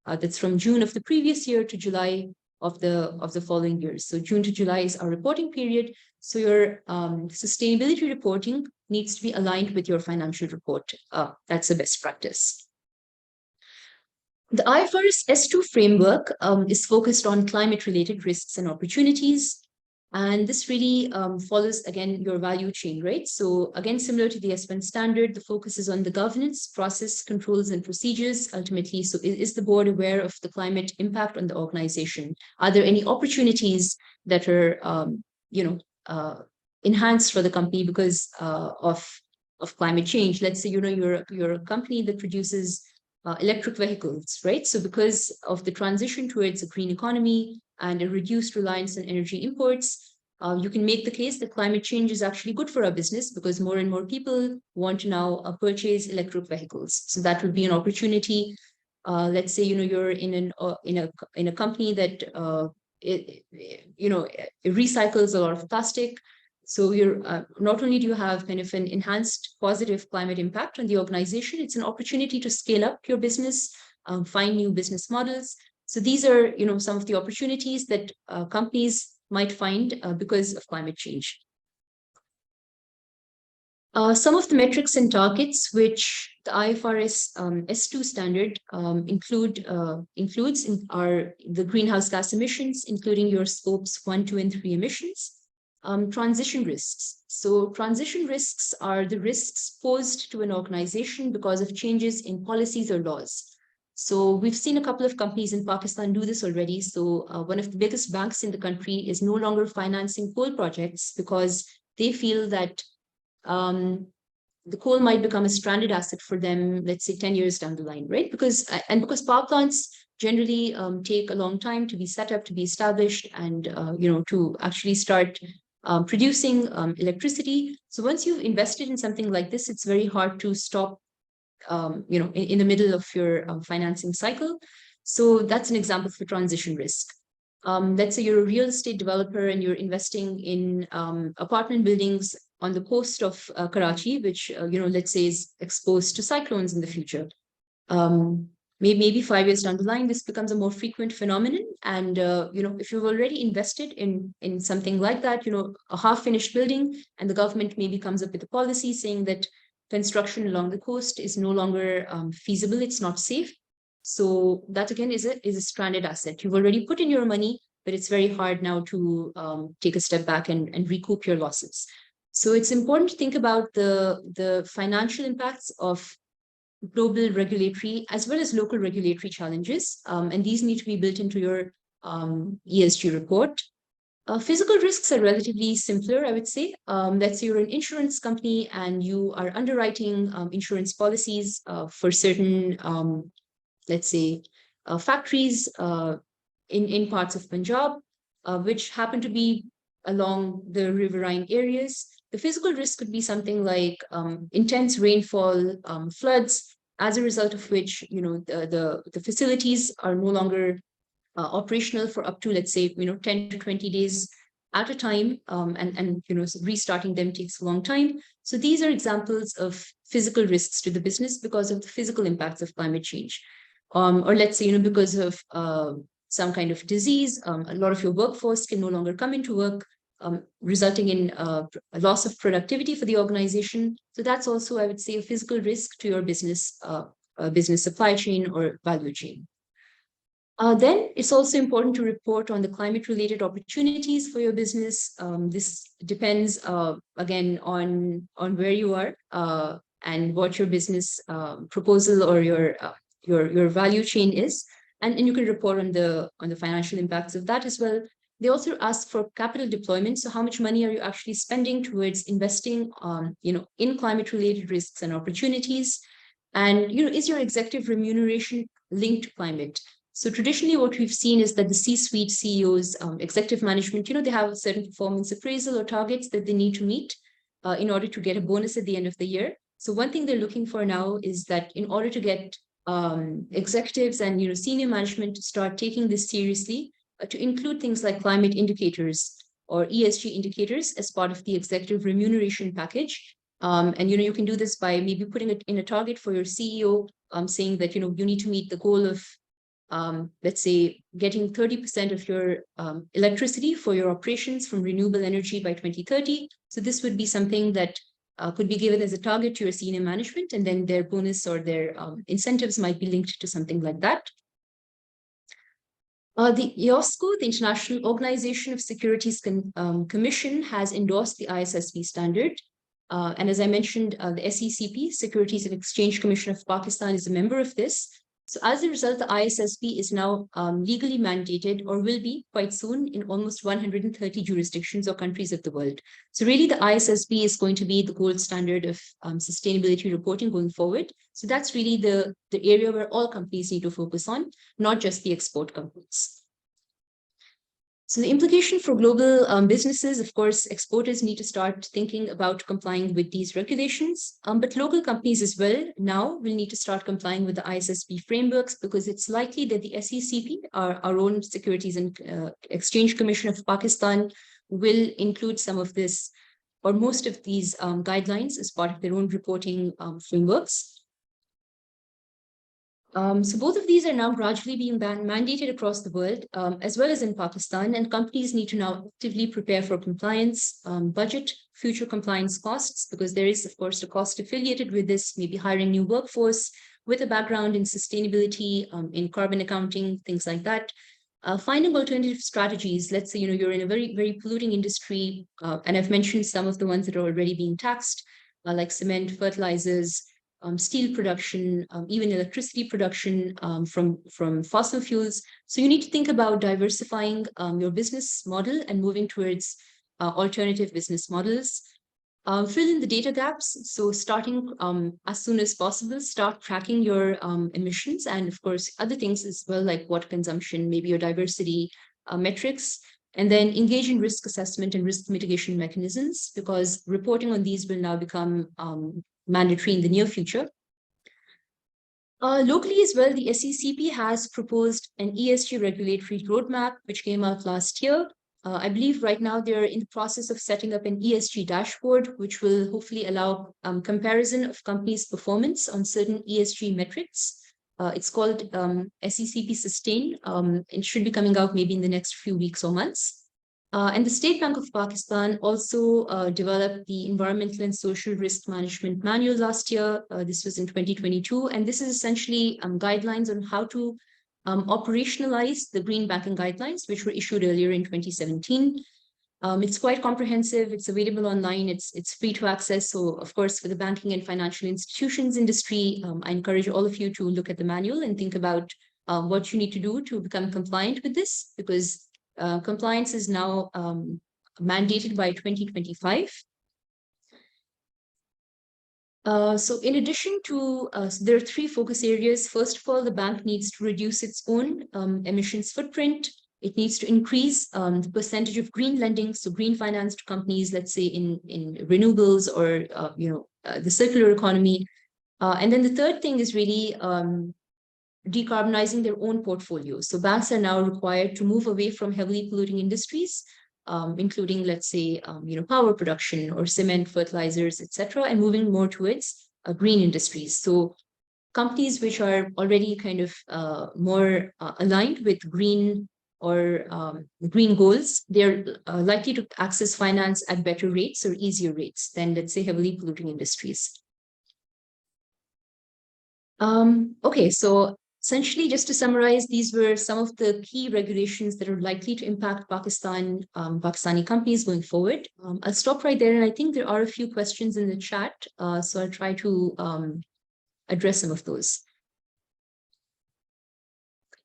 that's from June of the previous year to July of the following year. So June to July is our reporting period. So your sustainability reporting needs to be aligned with your financial report. That's the best practice. The IFRS S2 framework is focused on climate-related risks and opportunities. And this really follows, again, your value chain, right? So again, similar to the S1 standard, the focus is on the governance, process, controls, and procedures, ultimately. So is the board aware of the climate impact on the organization? Are there any opportunities that are, enhanced for the company because of climate change? Let's say, you're a company that produces electric vehicles, right? So because of the transition towards a green economy and a reduced reliance on energy imports, you can make the case that climate change is actually good for our business because more and more people want to now purchase electric vehicles. So that would be an opportunity. Let's say, you're in a company that it recycles a lot of plastic. So you're not only do you have kind of an enhanced positive climate impact on the organization, it's an opportunity to scale up your business, find new business models. So these are, some of the opportunities that companies might find because of climate change. Some of the metrics and targets which the IFRS S2 standard includes are the greenhouse gas emissions, including your scopes 1, 2, and 3 emissions. Transition risks. So transition risks are the risks posed to an organization because of changes in policies or laws. So we've seen a couple of companies in Pakistan do this already. So one of the biggest banks in the country is no longer financing coal projects because they feel that the coal might become a stranded asset for them, let's say 10 years down the line, right? Because power plants generally take a long time to be set up, to be established, and to actually start producing electricity. So once you've invested in something like this, it's very hard to stop, in the middle of your financing cycle. So that's an example for transition risk. Let's say you're a real estate developer and you're investing in apartment buildings on the coast of Karachi, which, let's say is exposed to cyclones in the future. Maybe 5 years down the line, this becomes a more frequent phenomenon. And, if you've already invested in something like that, a half-finished building, and the government maybe comes up with a policy saying that construction along the coast is no longer feasible, it's not safe. So that again is a stranded asset. You've already put in your money, but it's very hard now to take a step back and recoup your losses. So it's important to think about the financial impacts of global regulatory as well as local regulatory challenges. And these need to be built into your ESG report. Physical risks are relatively simpler, I would say. Let's say you're an insurance company and you are underwriting insurance policies for certain, let's say, factories in parts of Punjab, which happen to be along the riverine areas. The physical risk could be something like intense rainfall, floods, as a result of which, the facilities are no longer operational for up to, let's say, 10 to 20 days at a time, and restarting them takes a long time. So these are examples of physical risks to the business because of the physical impacts of climate change. Or let's say, because of some kind of disease, a lot of your workforce can no longer come into work, resulting in a loss of productivity for the organization. So that's also, I would say, a physical risk to your business, business supply chain or value chain. Then it's also important to report on the climate-related opportunities for your business. This depends, again, on where you are and what your business proposal or your value chain is, and you can report on the financial impacts of that as well. They also ask for capital deployment. So how much money are you actually spending towards investing, in climate-related risks and opportunities? And is your executive remuneration linked to climate? So traditionally, what we've seen is that the C-suite CEOs, executive management, they have a certain performance appraisal or targets that they need to meet in order to get a bonus at the end of the year. So one thing they're looking for now is that in order to get executives and senior management to start taking this seriously, to include things like climate indicators or ESG indicators as part of the executive remuneration package. And you can do this by maybe putting it in a target for your CEO, saying that you need to meet the goal of let's say getting 30% of your electricity for your operations from renewable energy by 2030. So this would be something that could be given as a target to your senior management, and then their bonus or their incentives might be linked to something like that. The IOSCO, the International Organization of Securities Commission, has endorsed the ISSB standard. And as I mentioned, the SECP, Securities and Exchange Commission of Pakistan, is a member of this. So as a result, the ISSB is now legally mandated, or will be quite soon, in almost 130 jurisdictions or countries of the world. So really, the ISSB is going to be the gold standard of sustainability reporting going forward. So that's really the area where all companies need to focus on, not just the export companies. So the implication for global businesses, of course, exporters need to start thinking about complying with these regulations, but local companies as well now will need to start complying with the ISSB frameworks, because it's likely that the SECP, our own Securities and Exchange Commission of Pakistan, will include some of this or most of these guidelines as part of their own reporting frameworks. So both of these are now gradually being mandated across the world, as well as in Pakistan, and companies need to now actively prepare for compliance, budget future compliance costs, because there is, of course, a cost affiliated with this, maybe hiring new workforce with a background in sustainability, in carbon accounting, things like that. Finding alternative strategies. Let's say, you're in a very, very polluting industry, and I've mentioned some of the ones that are already being taxed, like cement, fertilizers, steel production, even electricity production from fossil fuels. So you need to think about diversifying your business model and moving towards alternative business models. Fill in the data gaps. So starting as soon as possible, start tracking your emissions, and of course, other things as well, like water consumption, maybe your diversity metrics. And then engage in risk assessment and risk mitigation mechanisms, because reporting on these will now become mandatory in the near future. Locally as well, the SECP has proposed an ESG regulatory roadmap, which came out last year. I believe right now they're in the process of setting up an ESG dashboard, which will hopefully allow comparison of companies' performance on certain ESG metrics. It's called SECP Sustain. It should be coming out maybe in the next few weeks or months. And the State Bank of Pakistan also developed the Environmental and Social Risk Management Manual last year. This was in 2022. And this is essentially guidelines on how to operationalize the green banking guidelines, which were issued earlier in 2017. It's quite comprehensive. It's available online. It's free to access. So, of course, for the banking and financial institutions industry, I encourage all of you to look at the manual and think about what you need to do to become compliant with this, because compliance is now mandated by 2025. So in addition to, so there are three focus areas. First of all, the bank needs to reduce its own emissions footprint. It needs to increase the percentage of green lending, so green financed companies, let's say in renewables or the circular economy. And then the third thing is really decarbonizing their own portfolio. So banks are now required to move away from heavily polluting industries, including, let's say, power production or cement, fertilizers, etc., and moving more towards green industries. So companies which are already kind of more aligned with green or green goals, they're likely to access finance at better rates or easier rates than, let's say, heavily polluting industries. Okay, so essentially, just to summarize, these were some of the key regulations that are likely to impact Pakistani companies going forward. I'll stop right there, and I think there are a few questions in the chat, so I'll try to address some of those.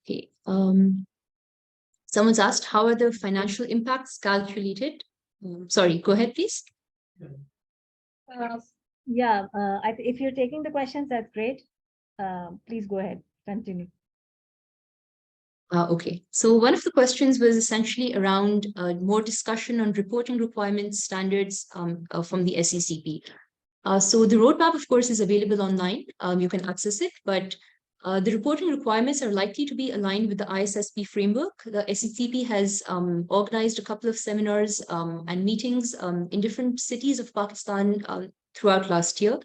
Okay. Someone's asked, how are the financial impacts calculated? Sorry, go ahead, please. If you're taking the questions, that's great. Please go ahead, continue. Okay, so one of the questions was essentially around more discussion on reporting requirements, standards from the SECP. So the roadmap, of course, is available online. You can access it, but the reporting requirements are likely to be aligned with the ISSB framework. The SECP has organized a couple of seminars and meetings in different cities of Pakistan throughout last year.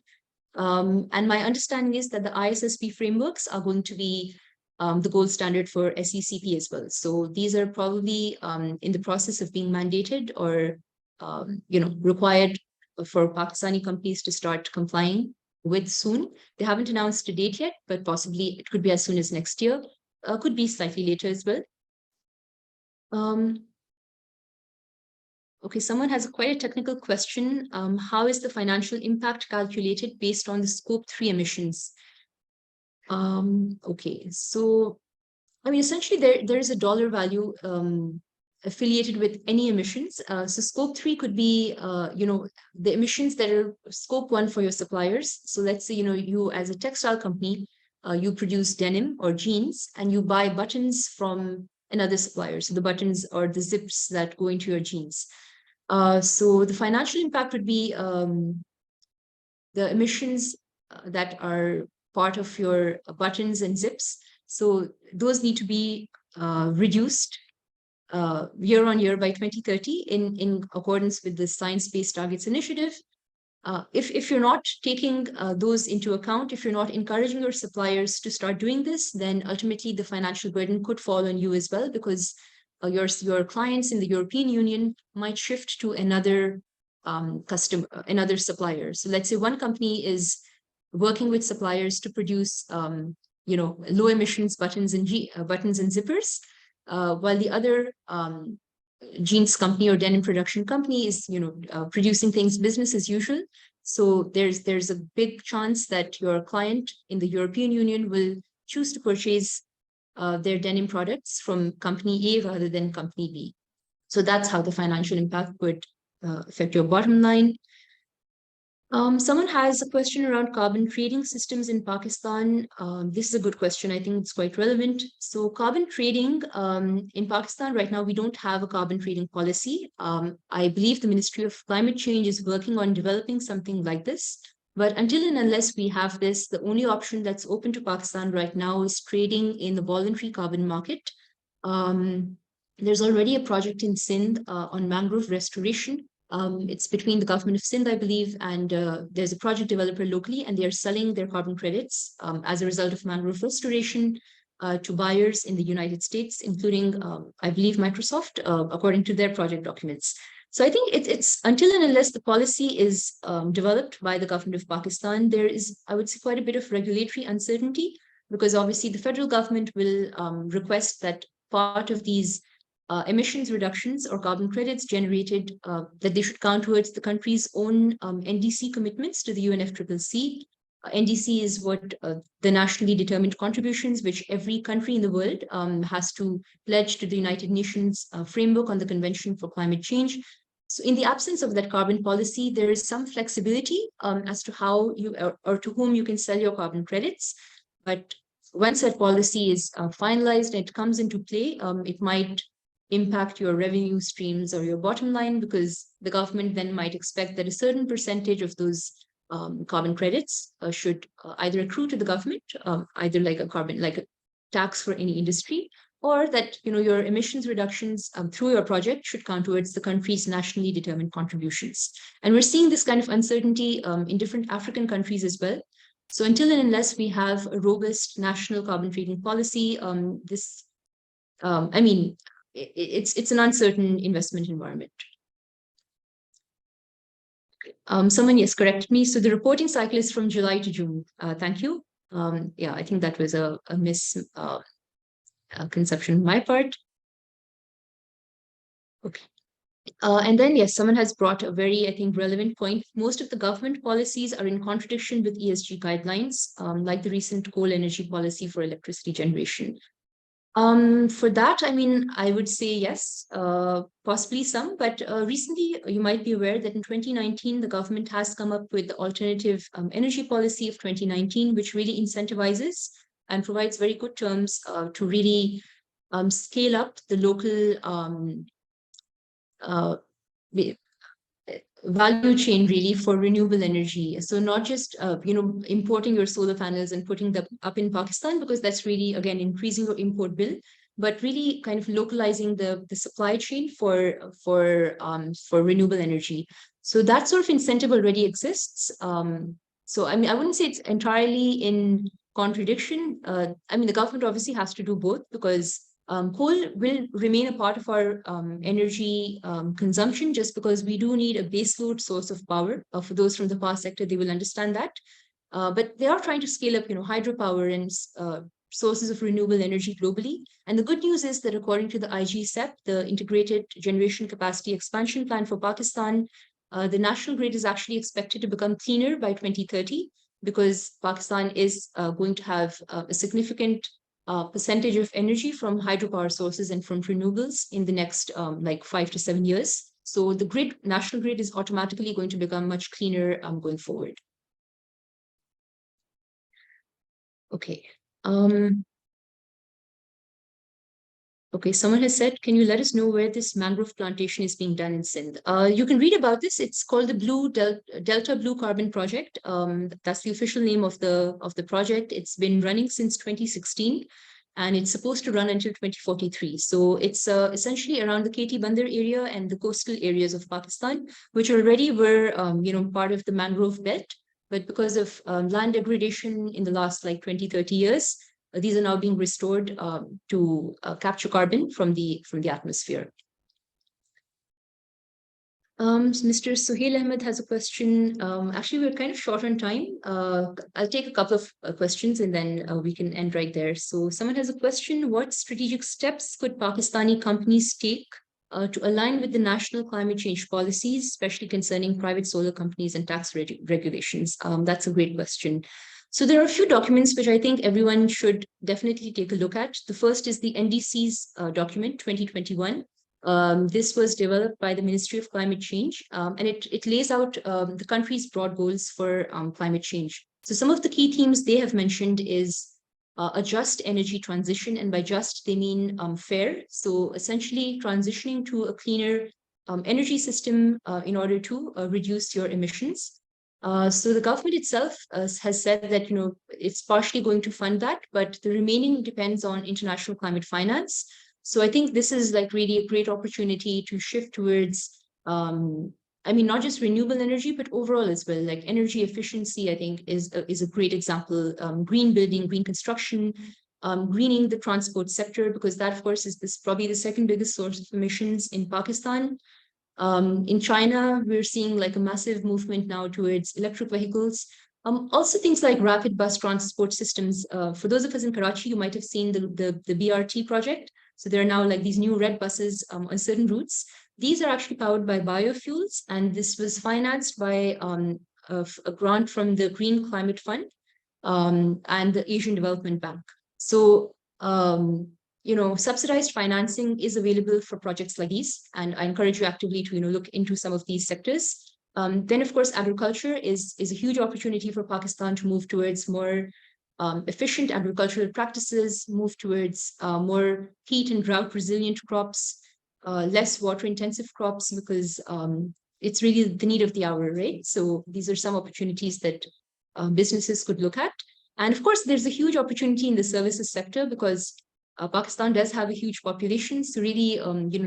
And my understanding is that the ISSB frameworks are going to be the gold standard for SECP as well. So these are probably in the process of being mandated or required for Pakistani companies to start complying with soon. They haven't announced a date yet, but possibly it could be as soon as next year. Could be slightly later as well. Okay, someone has quite a technical question. How is the financial impact calculated based on the scope 3 emissions? Okay, so I mean, essentially, there is a dollar value affiliated with any emissions. So scope 3 could be, the emissions that are scope 1 for your suppliers. So let's say, you as a textile company, you produce denim or jeans and you buy buttons from another supplier. So the buttons or the zips that go into your jeans. So the financial impact would be the emissions that are part of your buttons and zips. So those need to be reduced year on year by 2030 in accordance with the Science-Based Targets Initiative. If you're not taking those into account, if you're not encouraging your suppliers to start doing this, then ultimately the financial burden could fall on you as well, because your clients in the European Union might shift to another another supplier. So let's say one company is working with suppliers to produce low emissions buttons and zippers, while the other jeans company or denim production company is producing things business as usual. So there's a big chance that your client in the European Union will choose to purchase their denim products from company A rather than company B. So that's how the financial impact would affect your bottom line. Someone has a question around carbon trading systems in Pakistan. This is a good question. I think it's quite relevant. So carbon trading in Pakistan right now, we don't have a carbon trading policy. I believe the Ministry of Climate Change is working on developing something like this. But until and unless we have this, the only option that's open to Pakistan right now is trading in the voluntary carbon market. There's already a project in Sindh on mangrove restoration. It's between the government of Sindh, I believe, and there's a project developer locally, and they are selling their carbon credits as a result of mangrove restoration to buyers in the United States, including, I believe, Microsoft, according to their project documents. So I think it's until and unless the policy is developed by the government of Pakistan, there is, I would say, quite a bit of regulatory uncertainty, because obviously the federal government will request that part of these emissions reductions or carbon credits generated, that they should count towards the country's own NDC commitments to the UNFCCC. NDC is what the nationally determined contributions, which every country in the world has to pledge to the United Nations framework on the Convention for Climate Change. So in the absence of that carbon policy, there is some flexibility as to how you or to whom you can sell your carbon credits. But once that policy is finalized and it comes into play, it might impact your revenue streams or your bottom line, because the government then might expect that a certain percentage of those carbon credits should either accrue to the government, either like a tax for any industry, or that your emissions reductions through your project should count towards the country's nationally determined contributions. And we're seeing this kind of uncertainty in different African countries as well. So until and unless we have a robust national carbon trading policy, it's an uncertain investment environment. Someone, yes, corrected me. So the reporting cycle is from July to June. Thank you. Yeah, I think that was a misconception on my part. Okay. And then, yes, someone has brought a very, I think, relevant point. Most of the government policies are in contradiction with ESG guidelines, like the recent coal energy policy for electricity generation. For that, I mean, I would say yes, possibly some, but recently you might be aware that in 2019, the government has come up with the alternative energy policy of 2019, which really incentivizes and provides very good terms to really scale up the local value chain really for renewable energy. So not just importing your solar panels and putting them up in Pakistan, because that's really, again, increasing your import bill, but really kind of localizing the supply chain for renewable energy. So that sort of incentive already exists. So I mean, I wouldn't say it's entirely in contradiction. I mean, the government obviously has to do both, because coal will remain a part of our energy consumption, just because we do need a baseload source of power. For those from the power sector, they will understand that. But they are trying to scale up, hydropower and sources of renewable energy globally. And the good news is that according to the IGCEP, the Integrated Generation Capacity Expansion Plan for Pakistan, the national grid is actually expected to become cleaner by 2030 because Pakistan is going to have a significant percentage of energy from hydropower sources and from renewables in the next like 5 to 7 years. So the grid, national grid, is automatically going to become much cleaner going forward. Okay. Okay, someone has said, can you let us know where this mangrove plantation is being done in Sindh? You can read about this. It's called the Delta Blue Carbon Project. That's the official name of the project. It's been running since 2016, and it's supposed to run until 2043. So it's essentially around the KT Bandar area and the coastal areas of Pakistan, which already were part of the mangrove belt. But because of land degradation in the last like 20, 30 years, these are now being restored to capture carbon from the atmosphere. Mr. Suhail Ahmed has a question. Actually, we're kind of short on time. I'll take a couple of questions and then we can end right there. So someone has a question. What strategic steps could Pakistani companies take to align with the national climate change policies, especially concerning private solar companies and tax regulations? That's a great question. So there are a few documents which I think everyone should definitely take a look at. The first is the NDC's document 2021. This was developed by the Ministry of Climate Change, and it lays out the country's broad goals for climate change. So some of the key themes they have mentioned is a just energy transition, and by just they mean fair. So essentially transitioning to a cleaner energy system in order to reduce your emissions. So the government itself has said that it's partially going to fund that, but the remaining depends on international climate finance. So I think this is like really a great opportunity to shift towards, not just renewable energy, but overall as well. Like energy efficiency, I think is a great example. Green building, green construction, greening the transport sector, because that, of course, is probably the second biggest source of emissions in Pakistan. In China, we're seeing like a massive movement now towards electric vehicles. Also things like rapid bus transport systems. For those of us in Karachi, you might have seen the BRT project. So there are now like these new red buses on certain routes. These are actually powered by biofuels, and this was financed by a grant from the Green Climate Fund and the Asian Development Bank. So subsidized financing is available for projects like these, and I encourage you actively to look into some of these sectors. Then, of course, agriculture is a huge opportunity for Pakistan to move towards more efficient agricultural practices, move towards more heat and drought resilient crops, less water intensive crops, because it's really the need of the hour, right? So these are some opportunities that businesses could look at. And of course, there's a huge opportunity in the services sector because Pakistan does have a huge population. So really,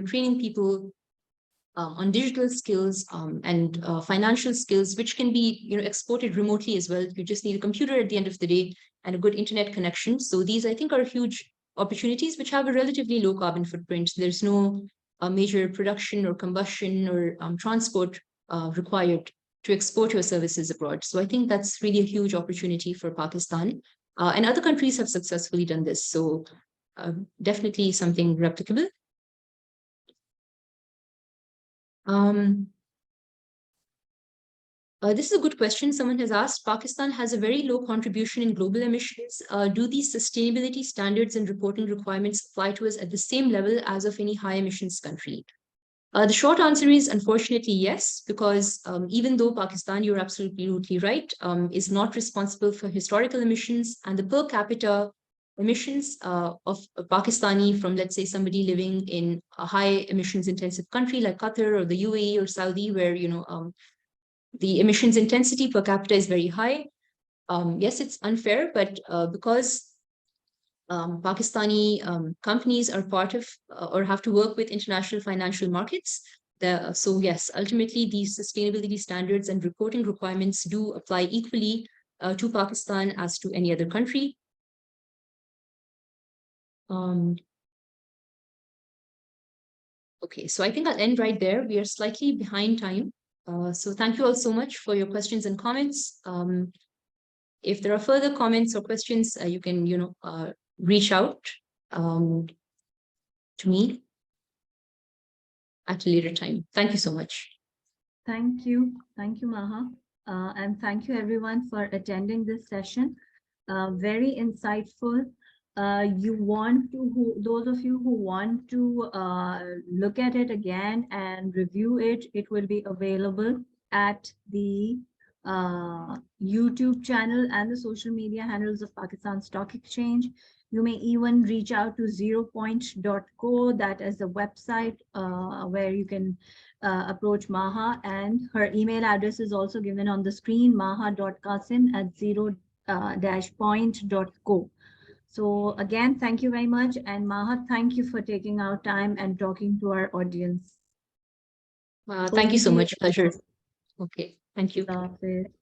training people on digital skills and financial skills, which can be exported remotely as well. You just need a computer at the end of the day and a good internet connection. So these, I think, are huge opportunities which have a relatively low carbon footprint. There's no major production or combustion or transport required to export your services abroad. So I think that's really a huge opportunity for Pakistan. And other countries have successfully done this. So definitely something replicable. This is a good question. Someone has asked, Pakistan has a very low contribution in global emissions. Do these sustainability standards and reporting requirements apply to us at the same level as of any high emissions country? The short answer is unfortunately yes, because even though Pakistan, you're absolutely right, is not responsible for historical emissions, and the per capita emissions of a Pakistani from, let's say, somebody living in a high emissions intensive country like Qatar or the UAE or Saudi, where the emissions intensity per capita is very high. Yes, it's unfair, but because Pakistani companies are part of or have to work with international financial markets, so yes, ultimately these sustainability standards and reporting requirements do apply equally to Pakistan as to any other country. Okay, so I think I'll end right there. We are slightly behind time. So thank you all so much for your questions and comments. If there are further comments or questions, you can, reach out to me at a later time. Thank you so much. Thank you. Thank you, Maha. And thank you everyone for attending this session. Very insightful. Those of you who want to look at it again and review it, it will be available at the YouTube channel and the social media handles of Pakistan Stock Exchange. You may even reach out to zeropoint.co, that is the website where you can approach Maha, and her email address is also given on the screen, maha.qasim@zero-point.co. So again, thank you very much. And Maha, thank you for taking our time and talking to our audience. Thank you so much. Pleasure. Okay. Thank you. Love it.